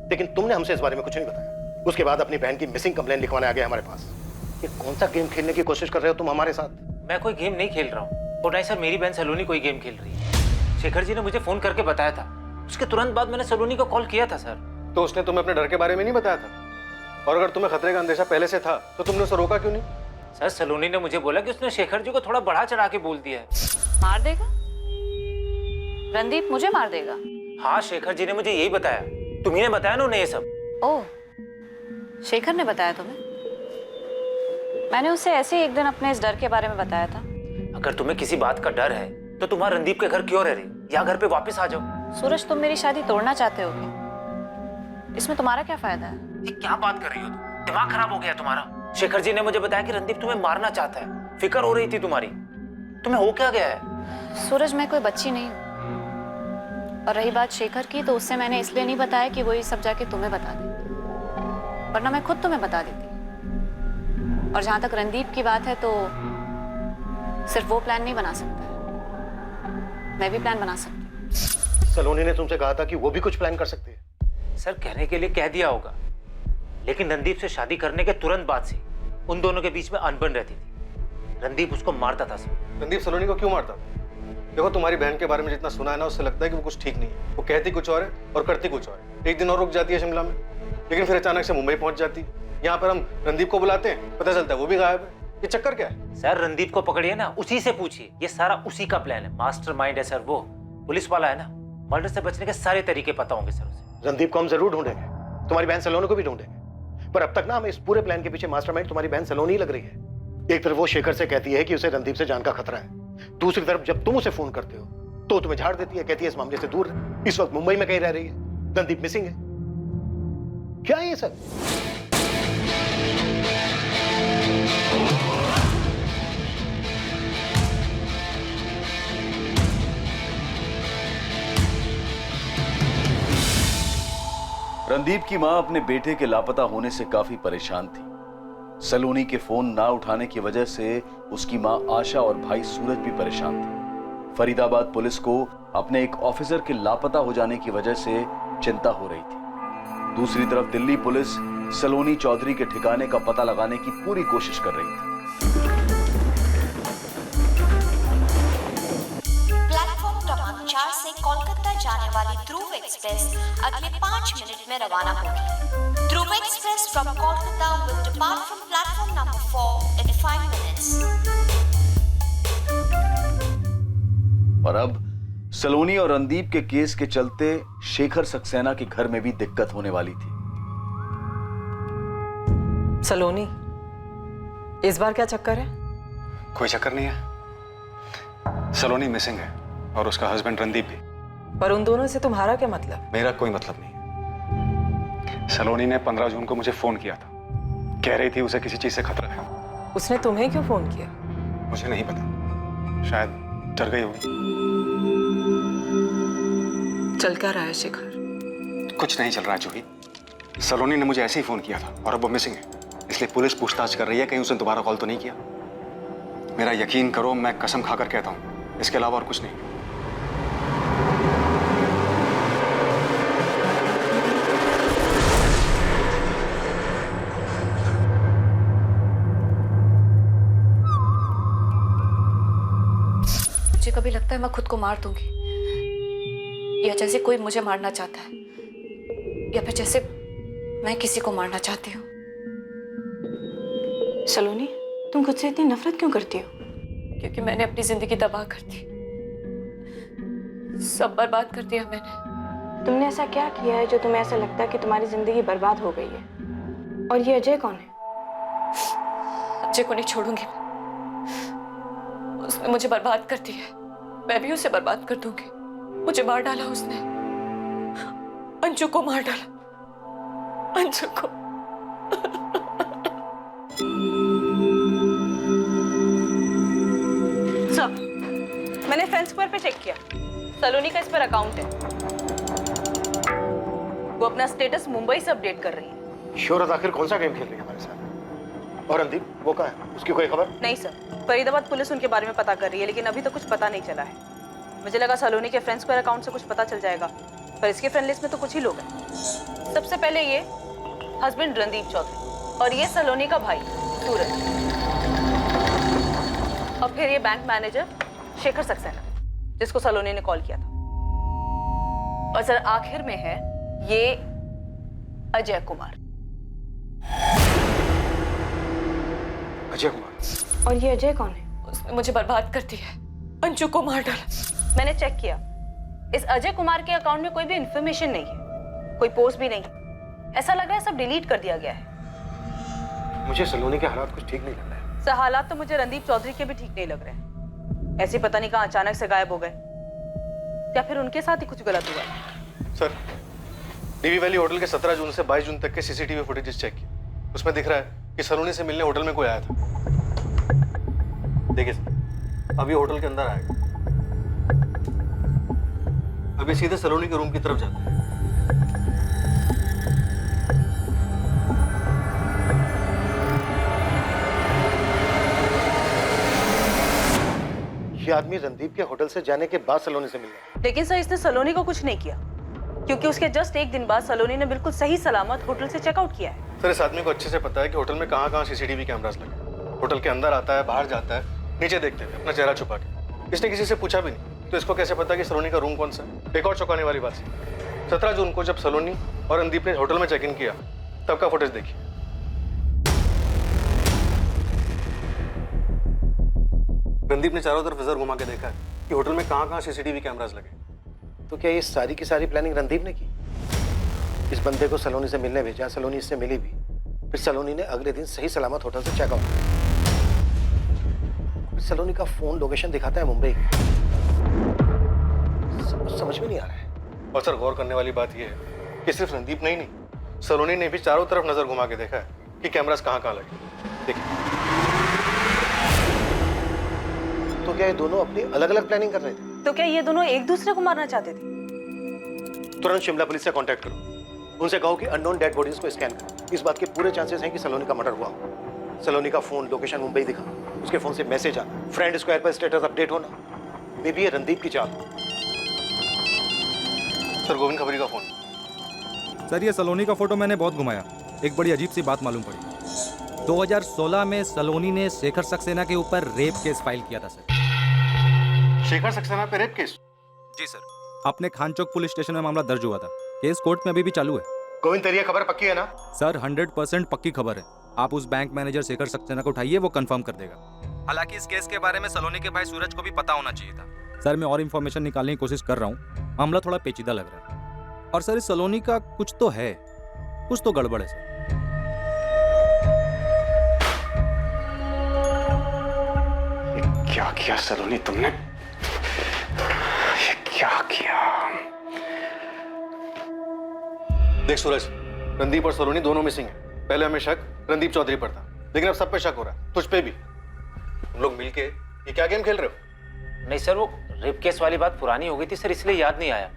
लेकिन तुमने हमसे इस बारे में कुछ नहीं बताया। उसके बाद अपनी बहन की मिसिंग कंप्लेंट लिखवाने आ गए हमारे पास। ये कौन सा गेम खेलने की कोशिश कर रहे हो तुम हमारे साथ? मैं कोई गेम नहीं खेल रहा हूँ और नहीं सर, मेरी बहन सलोनी कोई गेम खेल रही है। शेखर जी ने मुझे फोन करके बताया था, उसके तुरंत बाद मैंने सलोनी को कॉल किया था सर। तो उसने तुम्हें अपने डर के बारे में नहीं बताया था? और अगर तुम्हें खतरे का अंदेशा पहले से था तो तुमने उसे रोका क्यों नहीं? सर सलोनी ने मुझे बोला कि उसने शेखर जी को थोड़ा बढ़ा चढ़ा के बोल दिया है। मार देगा? रणदीप मुझे मार देगा? हाँ, शेखर जी ने मुझे यही बताया। तुम्ही ने बताया ना उन्हें ये सब? ओह, शेखर ने बताया तुम्हें? मैंने उसे ऐसे ही एक दिन अपने इस डर के बारे में बताया था। अगर तुम्हें किसी बात का डर है तो तुम्हारा रणदीप के घर क्यों रह रही, या घर पे वापस आ जाओ। सूरज, तुम मेरी शादी तोड़ना चाहते हो क्या? इसमें तुम्हारा क्या फायदा है? ये क्या बात कर रही हो तुम? दिमाग खराब हो गया तुम्हारा। शेखर जी ने मुझे बताया कि रणदीप तुम्हें मारना चाहता है। फिक्र हो रही थी तुम्हारी। तुम्हें हो क्या गया है? सूरज, मैं कोई बच्ची नहीं हूँ। और रही बात शेखर की, तो उससे मैंने इसलिए नहीं बताया कि वो ये सब जाके तुम्हें बता दे, वरना मैं खुद तुम्हें बता देती। और जहां तक रणदीप की बात है तो सिर्फ वो प्लान नहीं बना सकता है, मैं भी प्लान बना सकती हूँ। सलोनी ने तुमसे कहा था कि वो भी कुछ प्लान कर सकती है। सर कहने के लिए कह दिया होगा, लेकिन रणदीप से शादी करने के तुरंत बाद से उन दोनों के बीच में अनबन रहती थी। रणदीप उसको मारता था सर। रणदीप सलोनी को क्यों मारता था? देखो, तुम्हारी बहन के बारे में जितना सुना है ना, उससे लगता है कि वो कुछ ठीक नहीं है। वो कहती कुछ और है और करती कुछ और है। एक दिन और रुक जाती है शिमला में, लेकिन फिर अचानक से मुंबई पहुंच जाती। यहाँ पर हम रणदीप को बुलाते हैं, पता चलता है वो भी गायब है। ये चक्कर क्या है? सर रणदीप को पकड़िए ना, उसी से पूछिए। ये सारा उसी का प्लान है। मास्टरमाइंड है सर वो, पुलिस वाला है ना। मर्डर से बचने के सारे तरीके पता होंगे सर उसे। रणदीप को हम जरूर ढूंढेंगे, तुम्हारी बहन सलोनी को भी ढूंढेंगे, पर अब तक ना हमें इस पूरे प्लान के पीछे मास्टरमाइंड तुम्हारी बहन सलोनी ही लग रही है। एक तरफ वो शेखर से कहती है कि उसे रणदीप से जान का खतरा है, दूसरी तरफ जब तुम उसे फोन करते हो तो तुम्हें झाड़ देती है, कहती है इस मामले से दूर रह। इस वक्त मुंबई में कहीं रह रही है, रणदीप मिसिंग है। क्या है ये सब? रणदीप की मां अपने बेटे के लापता होने से काफी परेशान थी। सलोनी के फोन ना उठाने की वजह से उसकी मां आशा और भाई सूरज भी परेशान थे। फरीदाबाद पुलिस को अपने एक ऑफिसर के लापता हो जाने की वजह से चिंता हो रही थी। दूसरी तरफ दिल्ली पुलिस सलोनी चौधरी के ठिकाने का पता लगाने की पूरी कोशिश कर रही थी। प्लेटफॉर्म क्रमांक 4 से कोलकाता जाने वाली ध्रुव एक्सप्रेस अगले 5 मिनट में रवाना होगी। Dhruv Express from Kolkata will depart from platform number 4 in 5 minutes. और अब सलोनी और रणदीप के केस के चलते शेखर सक्सेना के घर में भी दिक्कत होने वाली थी। सलोनी, इस बार क्या चक्कर है? कोई चक्कर नहीं है। सलोनी मिसिंग है और उसका हस्बैंड रणदीप भी। पर उन दोनों से तुम्हारा क्या मतलब? मेरा कोई मतलब नहीं। सलोनी ने 15 जून को मुझे फोन किया था, कह रही थी उसे किसी चीज से खतरा है। उसने तुम्हें क्यों फोन किया? मुझे नहीं पता, शायद डर गई होगी। चल क्या रहा है शेखर? कुछ नहीं चल रहा है जूही। सलोनी ने मुझे ऐसे ही फोन किया था और अब वो मिसिंग है, इसलिए पुलिस पूछताछ कर रही है कहीं उसने दोबारा कॉल तो नहीं किया। मेरा यकीन करो, मैं कसम खाकर कहता हूं, इसके अलावा और कुछ नहीं। मुझे कभी लगता है मैं खुद को मार दूंगी, या जैसे कोई मुझे मारना चाहता है, या फिर जैसे मैं किसी को मारना चाहती हूँ। सलोनी, तुम खुद से इतनी नफरत क्यों करती हो? क्योंकि मैंने अपनी जिंदगी तबाह कर दी, सब बर्बाद कर दिया मैंने। तुमने ऐसा क्या किया है जो तुम्हें ऐसा लगता है कि तुम्हारी जिंदगी बर्बाद हो गई है? और ये अजय कौन है? अजय को नहीं छोड़ूंगी मैं। उसने मुझे बर्बाद कर दिया है, मैं भी उसे बर्बाद कर दूंगी। मुझे मार डाला उसने, अंजू को मार डाला, अंजू को। सब मैंने फ्रेंड स्क्वायर पे चेक किया, सलोनी का इस पर अकाउंट है। वो अपना स्टेटस मुंबई से अपडेट कर रही है। शोहरत आखिर कौन सा गेम खेल रही है हमारे साथ? और रणदीप वो कहाँ है? उसकी कोई खबर? नहीं सर, फरीदाबाद पुलिस उनके बारे में पता कर रही है, लेकिन अभी तक कुछ पता नहीं चला है। मुझे लगा सलोनी के फ्रेंड स्क्वायर अकाउंट से कुछ पता चल जाएगा, पर इसके फ्रेंड लिस्ट में तो कुछ ही लोग हैं। सबसे पहले ये हस्बैंड रणदीप चौधरी, और ये सलोनी का भाई सूरज, और फिर ये बैंक मैनेजर शेखर सक्सेना, जिसको सलोनी ने कॉल किया था। और सर आखिर में है ये अजय कुमार। अजय कुमार? और ये अजय कौन है? उसने मुझे बर्बाद कर दिया, अंजू को मार डाला। मैंने चेक किया, इस अजय कुमार के अकाउंट में कोई भी इंफॉर्मेशन नहीं है, कोई पोस्ट भी नहीं। ऐसा लग रहा है सब डिलीट कर दिया गया है। मुझे सलोनी के हालात कुछ ठीक नहीं लग रहे हैं। सर हालात तो मुझे रणदीप चौधरी के भी ठीक नहीं लग रहे हैं। ऐसे पता नहीं कहाँ अचानक से गायब हो गए, या फिर उनके साथ ही कुछ गलत हुआ। सर डीवी वैली होटल के 17 जून से 22 जून तक के सीसीटीवी फुटेजेस चेक किए, उसमें दिख रहा है कि सलोनी से मिलने होटल में कोई आया था। देखिए सर, अभी होटल के अंदर आएगा, अभी सीधे सलोनी के रूम की तरफ जाता है। ये आदमी रणदीप के होटल से जाने के बाद सलोनी से मिला। लेकिन सर इसने सलोनी को कुछ नहीं किया, क्योंकि उसके जस्ट एक दिन बाद सलोनी ने बिल्कुल सही सलामत होटल से चेकआउट किया है। सर इस आदमी को अच्छे से पता है कि होटल में कहाँ सीसीटीवी कैमरास लगे। होटल के अंदर आता है, बाहर जाता है, नीचे देखते थे अपना चेहरा छुपा के। इसने किसी से पूछा भी नहीं, तो इसको कैसे पता कि सलोनी का रूम कौन सा है? एक और चौंकाने वाली बात थी, 17 जून को जब सलोनी और रणदीप ने होटल में चेक इन किया, तब का फुटेज देखिए। रणदीप ने चारों तरफ नजर घुमा के देखा है कि होटल में कहाँ सीसीटीवी कैमरास लगे। तो क्या ये सारी की सारी प्लानिंग रणदीप ने की? इस बंदे को सलोनी से मिलने भेजा, सलोनी इससे मिली भी, फिर सलोनी ने अगले दिन सही सलामत होटल से चेकआउट किया। सलोनी का फोन लोकेशन दिखाता है मुंबई की। समझ में नहीं आ रहा है। और सर गौर करने वाली बात यह है कि सिर्फ रणदीप नहीं, सलोनी ने भी चारों तरफ नजर घुमा के देखा है कि कैमरास कहाँ लगे। देखिए, तो क्या ये दोनों अपनी अलग अलग प्लानिंग कर रहे थे? तो क्या ये दोनों एक दूसरे को मारना चाहते थे? तुरंत शिमला पुलिस से कांटेक्ट करो, उनसे कहो कि अननोन डेड बॉडीज को स्कैन करो। इस बात के पूरे चांसेस हैं कि सलोनी का मर्डर हुआ हो। सलोनी का फोन लोकेशन मुंबई दिखा, उसके फोन से मैसेज आ, फ्रेंड स्क्वायर पर स्टेटस अपडेट होना, मे बी ये रणदीप की चाल। सर गोविंद खबरी का फोन। सर ये सलोनी का फोटो मैंने बहुत घुमाया, एक बड़ी अजीब सी बात मालूम पड़ी। 2016 में सलोनी ने शेखर सक्सेना के ऊपर रेप केस फाइल किया था सर। शेखर सक्सेना पे रेप केस? जी सर, अपने खान चौक पुलिस स्टेशन में मामला दर्ज हुआ था। केस कोर्ट में अभी भी चालू है। गोविंद तेरी ये खबर पक्की है ना? सर 100% पक्की खबर है। आप उस बैंक मैनेजर शेखर सक्सेना को उठाइए, वो कंफर्म कर देगा। हालांकि इस केस के बारे में सलोनी के भाई सूरज को भी पता होना चाहिए था। सर मैं और इन्फॉर्मेशन निकालने की कोशिश कर रहा हूँ, मामला थोड़ा पेचीदा लग रहा है। और सर इस सलोनी का कुछ तो है, कुछ तो गड़बड़ है सर। क्या किया सलोनी तुमने? क्या किया? देख सूरज, रणदीप और सलोनी दोनों मिसिंग है। पहले हमें शक रणदीप चौधरी पर था, लेकिन अब सब पे शक हो रहा है, तुझ पे भी। तुम लोग मिलके ये क्या गेम खेल रहे हो? नहीं सर, वो रेप केस वाली बात पुरानी हो गई थी सर, इसलिए याद नहीं आया।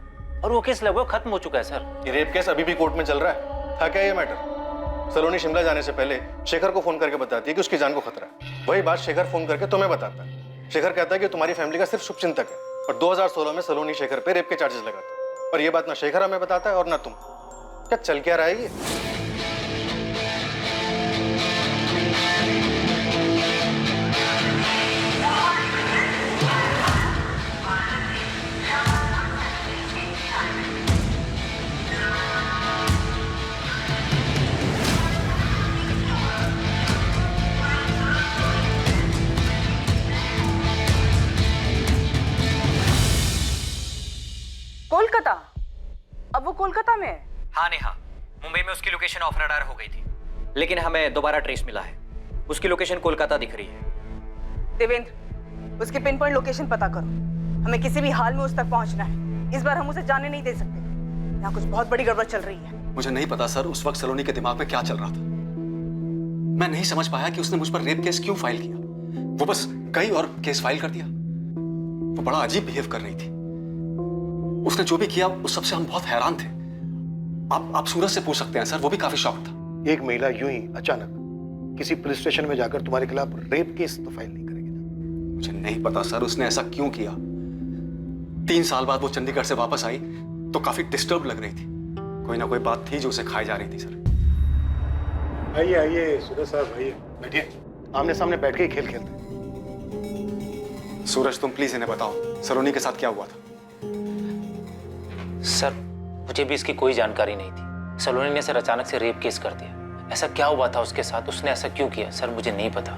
और वो केस लगभग खत्म हो चुका है सर। ये रेप केस अभी भी कोर्ट में चल रहा है। था क्या ये मैटर? सलोनी शिमला जाने से पहले शेखर को फोन करके बताती है कि उसकी जान को खतरा है। वही बात शेखर फोन करके तुम्हें बताता है। शेखर कहता है कि तुम्हारी फैमिली का सिर्फ शुभचिंतक है, और 2016 में सलोनी शेखर पे रेप के चार्जेस लगाता है। और ये बात ना शेखर हमें बताता है और ना तुम। क्या चल क्या रहा है ये? कोलकाता? अब वो कोलकाता में है? हाँ नेहा, मुंबई में उसकी लोकेशन ऑफ रडार हो गई थी, लेकिन हमें दोबारा ट्रेस मिला है। उसकी लोकेशन कोलकाता दिख रही है। देवेंद्र, उसकी पिन पॉइंट लोकेशन पता करो। हमें किसी भी हाल में उस तक पहुंचना है। इस बार हम उसे जाने नहीं दे सकते। यहाँ कुछ बहुत बड़ी गड़बड़ चल रही है। मुझे नहीं पता सर उस वक्त सलोनी के दिमाग में क्या चल रहा था। मैं नहीं समझ पाया कि उसने मुझ पर रेप केस क्यों फाइल किया। वो बस गई और केस फाइल कर दिया। वो बड़ा अजीब बिहेव कर रही थी। उसने जो भी किया उस सबसे हम बहुत हैरान थे। आप सूरज से पूछ सकते हैं सर, वो भी काफी शॉक था। एक महिला यूं ही अचानक किसी पुलिस स्टेशन में जाकर तुम्हारे खिलाफ रेप केस तो फाइल नहीं करेगी ना? मुझे नहीं पता सर उसने ऐसा क्यों किया। 3 साल बाद वो चंडीगढ़ से वापस आई तो काफी डिस्टर्ब लग रही थी। कोई ना कोई बात थी जो उसे खाई जा रही थी सर। आइए आइए सूरज साहब, आइए बैठिए। आमने सामने बैठ के ही खेल खेलते हैं। सूरज तुम प्लीज इन्हें बताओ सलोनी के साथ क्या हुआ था। सर मुझे भी इसकी कोई जानकारी नहीं थी। सलोनी ने सर अचानक से रेप केस कर दिया। ऐसा क्या हुआ था उसके साथ? उसने ऐसा क्यों किया सर? मुझे नहीं पता।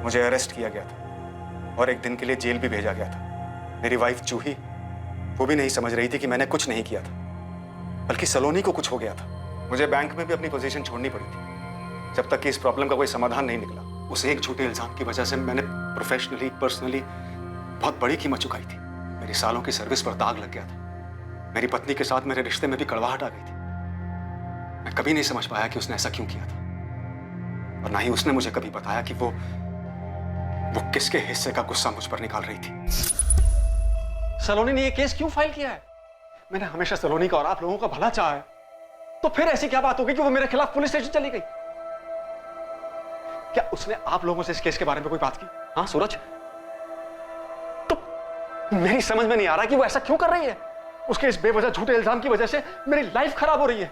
मुझे अरेस्ट किया गया था और एक दिन के लिए जेल भी भेजा गया था। मेरी वाइफ जूही वो भी नहीं समझ रही थी कि मैंने कुछ नहीं किया था, बल्कि सलोनी को कुछ हो गया था। मुझे बैंक में भी अपनी पोजीशन छोड़नी पड़ी थी जब तक कि इस प्रॉब्लम का कोई समाधान नहीं निकला। उस एक झूठे इल्जाम की वजह से मैंने प्रोफेशनली पर्सनली बहुत बड़ी कीमत चुकाई थी। मेरी सालों की सर्विस पर दाग लग गया था। मेरी पत्नी के साथ मेरे रिश्ते में भी कड़वाहट आ गई थी। मैं कभी नहीं समझ पाया कि उसने ऐसा क्यों किया था, और ना ही उसने मुझे कभी बताया कि वो किसके हिस्से का गुस्सा मुझ पर निकाल रही थी। सलोनी ने ये केस क्यों फाइल किया है? मैंने हमेशा सलोनी का और आप लोगों का भला चाहा है, तो फिर ऐसी क्या बात हो गई कि वो मेरे खिलाफ पुलिस स्टेशन चली गई? क्या उसने आप लोगों से इस केस के बारे में कोई बात की? हाँ सूरज, तो मेरी समझ में नहीं आ रहा कि वो ऐसा क्यों कर रही है। उसके इस बेवजह झूठे इल्जाम की वजह से मेरी लाइफ खराब हो रही है।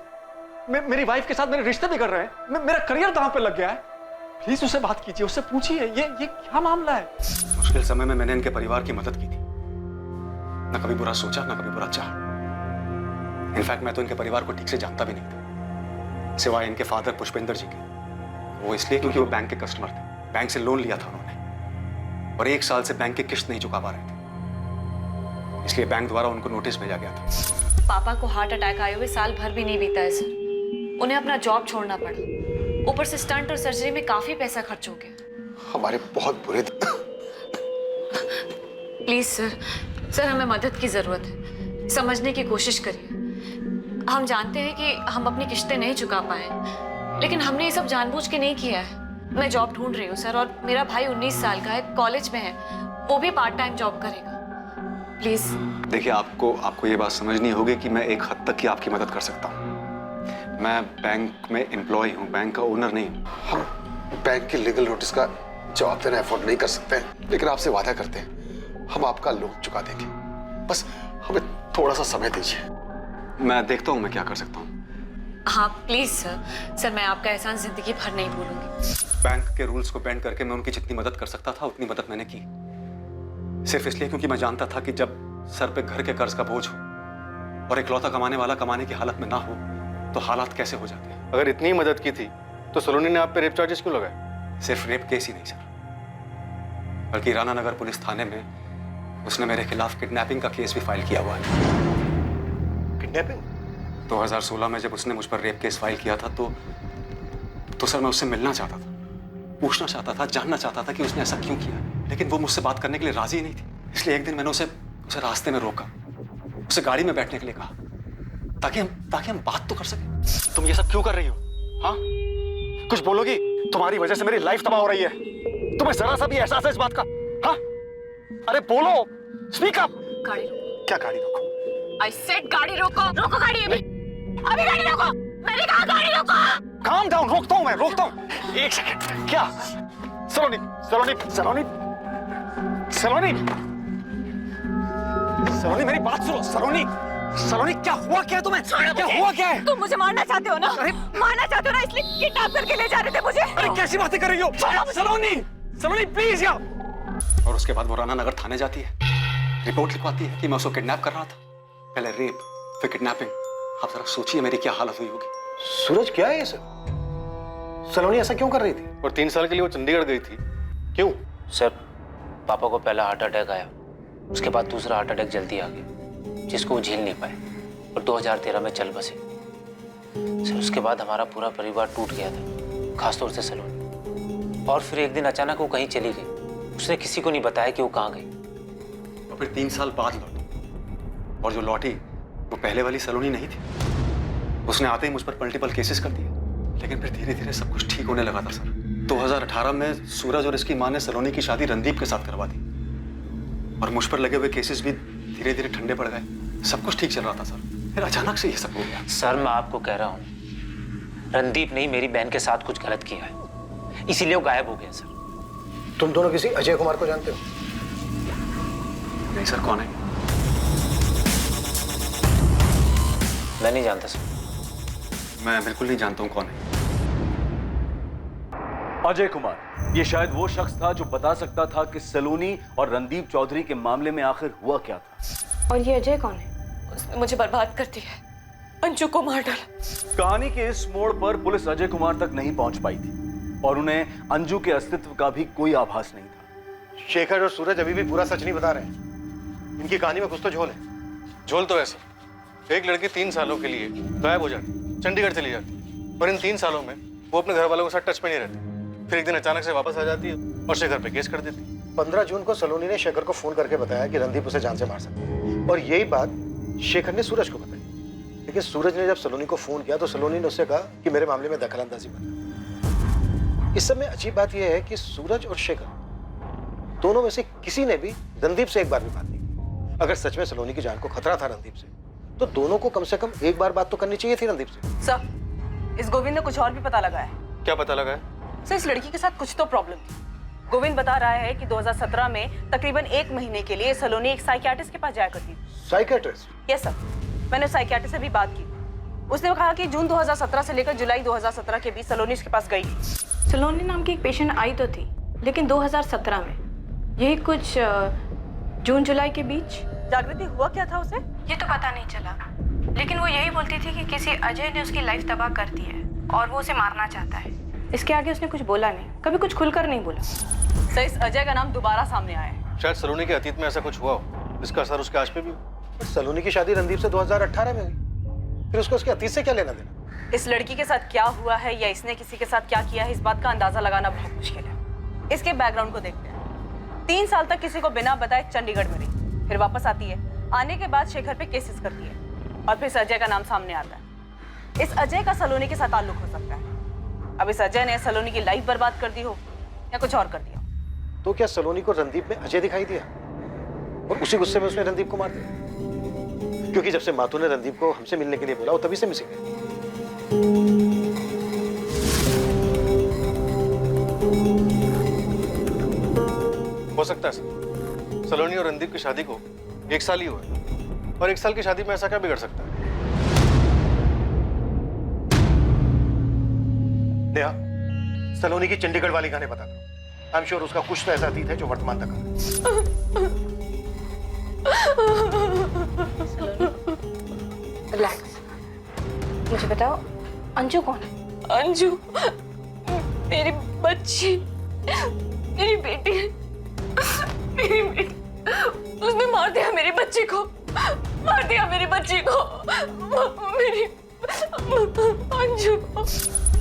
मेरी वाइफ के साथ मेरे रिश्ते बिगड़ रहे हैं। मेरा करियर दांव पे लग गया है। प्लीज उससे बात कीजिए, उससे पूछिए ये क्या मामला है। मुश्किल समय में मैंने इनके परिवार की मदद की थी। ना कभी बुरा सोचा, ना कभी बुरा चाहा। इनफैक्ट मैं तो इनके परिवार को ठीक से जानता भी नहीं था, सिवाय इनके फादर पुष्पेंद्र जी के। वो इसलिए क्योंकि वो बैंक के कस्टमर थे। बैंक से लोन लिया था उन्होंने और 1 साल से बैंक की किस्त नहीं चुका पा रहे थे, इसलिए बैंक द्वारा उनको नोटिस भेजा गया था। पापा को हार्ट अटैक आए हुए साल भर भी नहीं बीता है सर। उन्हें अपना जॉब छोड़ना पड़ा। ऊपर से स्टंट और सर्जरी में काफी पैसा खर्च हो गया। हमारे बहुत बुरे प्लीज सर हमें मदद की जरूरत है। समझने की कोशिश करिए। हम जानते हैं कि हम अपनी किस्तें नहीं चुका पाए, लेकिन हमने ये सब जानबूझ के नहीं किया है। मैं जॉब ढूंढ रही हूँ सर, और मेरा भाई 19 साल का है, कॉलेज में है। वो भी पार्ट टाइम जॉब करेगा। प्लीज देखिए, आपको ये बात समझनी होगी कि मैं एक हद तक की आपकी मदद कर सकता हूँ। मैं बैंक में एम्प्लॉय हूँ, बैंक का ओनर नहीं हूँ। हम बैंक की लीगल नोटिस का जवाब देना अफोर्ड नहीं कर सकते, लेकिन आपसे वादा करते हैं हम आपका लोन चुका देंगे। बस हमें थोड़ा सा समय दीजिए। मैं देखता हूँ मैं क्या कर सकता हूँ। हाँ प्लीज सर मैं आपका एहसान जिंदगी भर नहीं भूलूंगी। बैंक के रूल्स को बेंड करके मैं उनकी जितनी मदद कर सकता था उतनी मदद मैंने की, सिर्फ इसलिए क्योंकि मैं जानता था कि जब सर पे घर के कर्ज का बोझ हो और इकलौता कमाने वाला कमाने की हालत में ना हो तो हालात कैसे हो जाते हैं। अगर इतनी मदद की थी तो सलोनी ने आप पे रेप चार्जेस क्यों लगाए? सिर्फ रेप केस ही नहीं सर, बल्कि राणा नगर पुलिस थाने में उसने मेरे खिलाफ किडनैपिंग का केस भी फाइल किया हुआ है। किडनैपिंग? 2016 में जब उसने मुझ पर रेप केस फाइल किया था तो सर मैं उससे मिलना चाहता था, पूछना चाहता था, जानना चाहता था कि उसने ऐसा क्यों किया, लेकिन वो मुझसे बात करने के लिए राजी ही नहीं थी। इसलिए एक दिन मैंने उसे रास्ते में रोका, उसे गाड़ी में बैठने के लिए कहा ताकि हम बात तो कर सके। तुम ये सब क्यों कर रही हो? हाँ, कुछ बोलोगी? तुम्हारी वजह से मेरी लाइफ तबाह हो रही है। तुम्हें जरा सा भी एहसास है इस बात का? हाँ, अरे बोलो, स्पीक अप। गाड़ी रोको। क्या गाड़ी रोको? आई सेड गाड़ी रोको। रोको गाड़ी अभी गाड़ी रोको। मैंने कहा गाड़ी रोको। काम डाउन, रोकता हूं मैं, रोकता हूं। एक सेकंड। क्या? सलोनी सलोनी सलोनी सलोनी सलोनी मेरी बात सुनो। सलोनी सलोनी क्या हुआ? क्या तुम्हें? क्या हुआ? क्या है? तुम मुझे मारना चाहते हो ना? मारना चाहते हो ना, इसलिए किडनैप करके ले जा रहे थे मुझे। अरे कैसी बातें कर रही हो? सलोनी सलोनी प्लीज यार। और उसके बाद वो राना नगर थाने जाती है, रिपोर्ट लिखवाती है कि मैं उसको किडनैप कर रहा था। पहले रेप, फिर किडनैपिंग। आप जरा सोचिए मेरी क्या हालत हुई होगी। सूरज क्या है ये सब? सलोनी ऐसा क्यों कर रही थी? और 3 साल के लिए वो चंडीगढ़ गई थी, क्यों? सर, पापा को पहला हार्ट अटैक आया, उसके बाद दूसरा हार्ट अटैक जल्दी आ गया, जिसको वो झेल नहीं पाए और 2013 में चल बसे। सर, उसके बाद हमारा पूरा परिवार टूट गया था, खासतौर से सलोनी। और फिर एक दिन अचानक वो कहीं चली गई। उसने किसी को नहीं बताया कि वो कहाँ गई। और फिर 3 साल बाद लौटी, और जो लौटी वो पहले वाली सलोनी नहीं थी। उसने आते ही मुझ पर मल्टीपल केसेस कर दिए, लेकिन फिर धीरे धीरे सब कुछ ठीक होने लगा था सर। 2018 में सूरज और इसकी मां ने सलोनी की शादी रणदीप के साथ करवा दी, और मुझ पर लगे हुए केसेस भी धीरे धीरे ठंडे पड़ गए। सब कुछ ठीक चल रहा था सर, फिर अचानक से ये सब हो गया। सर, मैं आपको कह रहा हूँ, रणदीप ने मेरी बहन के साथ कुछ गलत किया है, इसीलिए वो गायब हो गया। सर, तुम दोनों किसी अजय कुमार को जानते हो? नहीं सर, कौन है? मैं नहीं जानता सर। मैं बिल्कुल नहीं जानता हूँ कौन है। अजय कुमार, ये शायद वो शख्स था जो बता सकता था कि सलोनी और रणदीप चौधरी के मामले में आखिर हुआ क्या था। और ये अजय कौन है? उसने मुझे बर्बाद कर दिया, अंजू को मार डाला। कहानी के इस मोड़ पर पुलिस अजय कुमार तक नहीं पहुंच पाई थी और उन्हें अंजू के अस्तित्व का भी कोई आभास नहीं था। शेखर और सूरज अभी भी पूरा सच नहीं बता रहे हैं। इनकी कहानी में कुछ तो झोल है। झोल तो ऐसा, एक लड़की 3 सालों के लिए गायब हो जाती, चंडीगढ़ चली जाती, और इन 3 सालों में वो अपने घर वालों के साथ टच में नहीं रहती। फिर एक दिन अचानक से वापस आ जाती है और शेखर पे केस कर देती है। 15 जून को सलोनी ने शेखर को फोन करके बताया कि रणदीप उसे जान से मार सकता है, और यही बात शेखर ने सूरज को बताई। लेकिन सूरज ने जब सलोनी को फोन किया तो सलोनी ने उससे कहा कि मेरे मामले में दखलंदाजी मत। इस समय अजीब बात यह है कि सूरज और शेखर दोनों में से किसी ने भी रणदीप से एक बार भी बात नहीं की। अगर सच में सलोनी की जान को खतरा था रणदीप से, तो दोनों को कम से कम एक बार बात तो करनी चाहिए थी रणदीप से। सर, इस गोविंद ने कुछ और भी पता लगाया है। क्या पता लगा है? सर, इस लड़की के साथ कुछ तो प्रॉब्लम थी। गोविंद बता रहा है कि 2017 में तकरीबन 1 महीने के लिए सलोनी एक साइकियाट्रिस्ट के पास जाया करती थी। साइकियाट्रिस्ट? यस सर, मैंने साइकियाट्रिस्ट से भी बात की। उसने कहा कि जून 2017 से लेकर जुलाई 2017 के बीच सलोनी इसके पास गई थी। सलोनी नाम की एक पेशेंट आई तो थी, लेकिन 2017 में, यही कुछ जून जुलाई के बीच। जागृति, हुआ क्या था उसे? ये तो पता नहीं चला, लेकिन वो यही बोलती थी कि किसी अजय ने उसकी लाइफ तबाह कर दी है और वो उसे मारना चाहता है। इसके आगे उसने कुछ बोला नहीं, कभी कुछ खुलकर नहीं बोला। सर, इस अजय का नाम दोबारा सामने आया है। शायद सलोनी के अतीत में ऐसा कुछ हुआ हो, इसका असर उसके आज पे भी हो। सलोनी की शादी रणदीप से 2018 में हुई, फिर उसको उसके अतीत से क्या लेना देना? इस लड़की के साथ क्या हुआ है या इसने किसी के साथ क्या किया है, इस बात का अंदाजा लगाना बहुत मुश्किल है। इसके बैकग्राउंड को देखते हैं। 3 साल तक किसी को बिना बताए चंडीगढ़ में रही, फिर वापस आती है। आने के बाद शेखर पे केसेस करती है, और फिर इस अजय का नाम सामने आता है। इस अजय का सलोनी के साथ ताल्लुक हो सकता है। अब इस अजय ने सलोनी की लाइफ बर्बाद कर दी हो या कुछ और कर दिया। तो क्या सलोनी को रणदीप में अजय दिखाई दिया और उसी गुस्से में उसने रणदीप को मार दिया? क्योंकि जब से माथुर ने रणदीप को हमसे मिलने के लिए बोला, वो तभी से मिसिंग है। हो सकता है सर, सलोनी और रणदीप की शादी को 1 साल ही हुआ है, और 1 साल की शादी में ऐसा क्या बिगड़ सकता है? नेहा, सलोनी की चंडीगढ़ वाली गाने बता दो। आई एम श्योर उसका कुछ तो ऐसा अतीत है जो वर्तमान तक है। रिलैक्स। मुझे बताओ, अंजू कौन है? अंजू मेरी बच्ची, मेरी बेटी, मेरी बेटी। उसने मार दिया मेरी बच्ची को, मार दिया मेरी बच्ची को, मेरी अंजू को।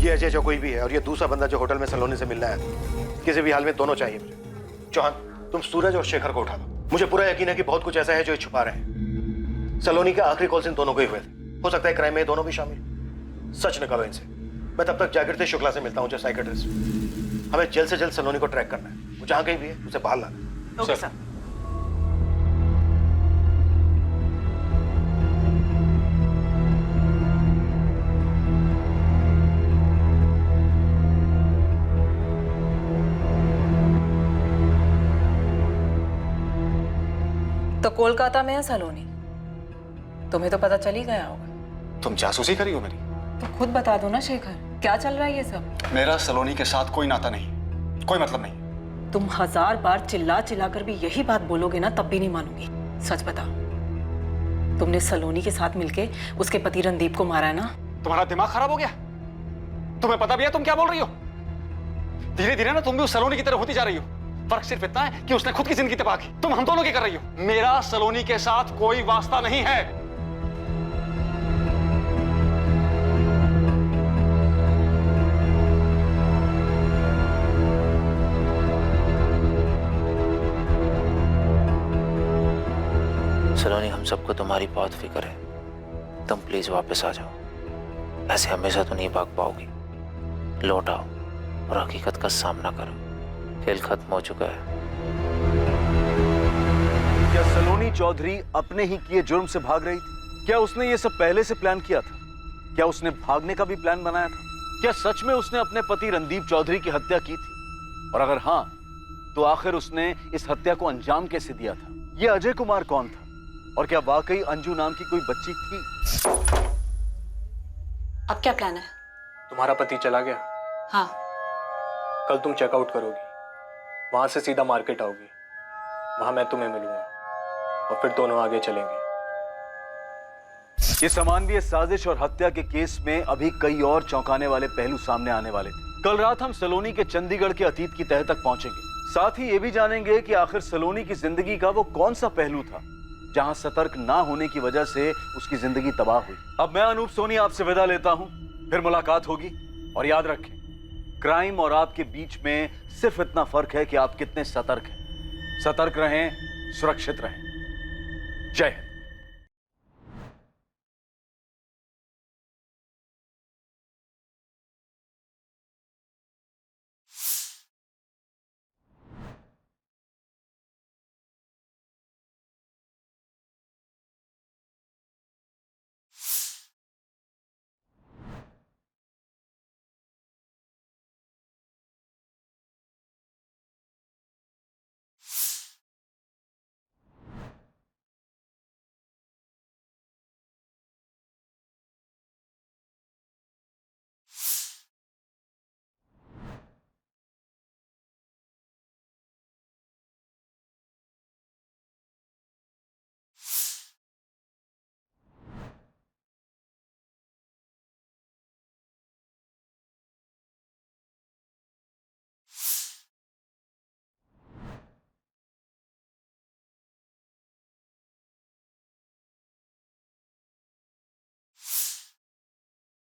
ये अजय जो कोई भी है और ये दूसरा बंदा जो होटल में सलोनी से मिलना है, किसी भी हाल में दोनों चाहिए मुझे। चौहान, तुम सूरज और शेखर को उठा दो। मुझे पूरा यकीन है कि बहुत कुछ ऐसा है जो ये छुपा रहे हैं। सलोनी के आखिरी कॉल्स इन दोनों को ही हुए थे। हो सकता है क्राइम में दोनों भी शामिल। सच निकालो इनसे। मैं तब तक जागृति शुक्ला से मिलता हूँ, जो साइकेट्रिस्ट। हमें जल्द से जल्द सलोनी को ट्रैक करना है। वो जहां कहीं भी है उसे बाहर लाना। Okay sir. तो कोलकाता में है सलोनी, तुम्हें तो पता चल ही गया होगा। तुम जासूसी करी हो मेरी? तो खुद बता दो ना शेखर, क्या चल रहा है ये सब? मेरा सलोनी के साथ कोई नाता नहीं, कोई मतलब नहीं। तुम 1000 बार चिल्ला चिल्ला कर भी यही बात बोलोगे ना, तब भी नहीं मानूंगी। सच बताओ, तुमने सलोनी के साथ मिलके उसके पति रणदीप को मारा है ना? तुम्हारा दिमाग खराब हो गया? तुम्हें पता भी है तुम क्या बोल रही हो? धीरे धीरे ना तुम भी उस सलोनी की तरह होती जा रही हो। फर्क सिर्फ इतना है कि उसने खुद की जिंदगी तबाह की, तुम हम दोनों की कर रही हो। मेरा सलोनी के साथ कोई वास्ता नहीं है। सलोनी, हम सबको तुम्हारी बहुत फिक्र है। तुम प्लीज वापस आ जाओ। ऐसे हमेशा तो नहीं भाग पाओगी। लौट आओ और हकीकत का सामना करो। खेल खत्म हो चुका है। क्या सलोनी चौधरी अपने ही किए जुर्म से भाग रही थी? क्या उसने ये सब पहले से प्लान किया था? क्या उसने भागने का भी प्लान बनाया था? क्या सच में उसने अपने पति रणदीप चौधरी की हत्या की थी? और अगर हाँ, तो आखिर उसने इस हत्या को अंजाम कैसे दिया था? ये अजय कुमार कौन था? और क्या वाकई अंजू नाम की कोई बच्ची थी? अब क्या प्लान है? तुम्हारा पति चला गया। हाँ। कल तुम चेकआउट करोगी, वहां से सीधा मार्केट आओगी। वहां मैं तुम्हें मिलूंगा और फिर दोनों आगे चलेंगे। ये समानवीय साजिश और हत्या के केस में अभी कई और चौंकाने वाले पहलू सामने आने वाले थे। कल रात हम सलोनी के चंडीगढ़ के अतीत की तह तक पहुंचेंगे। साथ ही ये भी जानेंगे कि आखिर सलोनी की जिंदगी का वो कौन सा पहलू था जहां सतर्क ना होने की वजह से उसकी जिंदगी तबाह हुई। अब मैं अनूप सोनी आपसे विदा लेता हूं, फिर मुलाकात होगी। और याद रखें, क्राइम और आपके बीच में सिर्फ इतना फर्क है कि आप कितने सतर्क हैं। सतर्क रहें, सुरक्षित रहें। जय हिंद।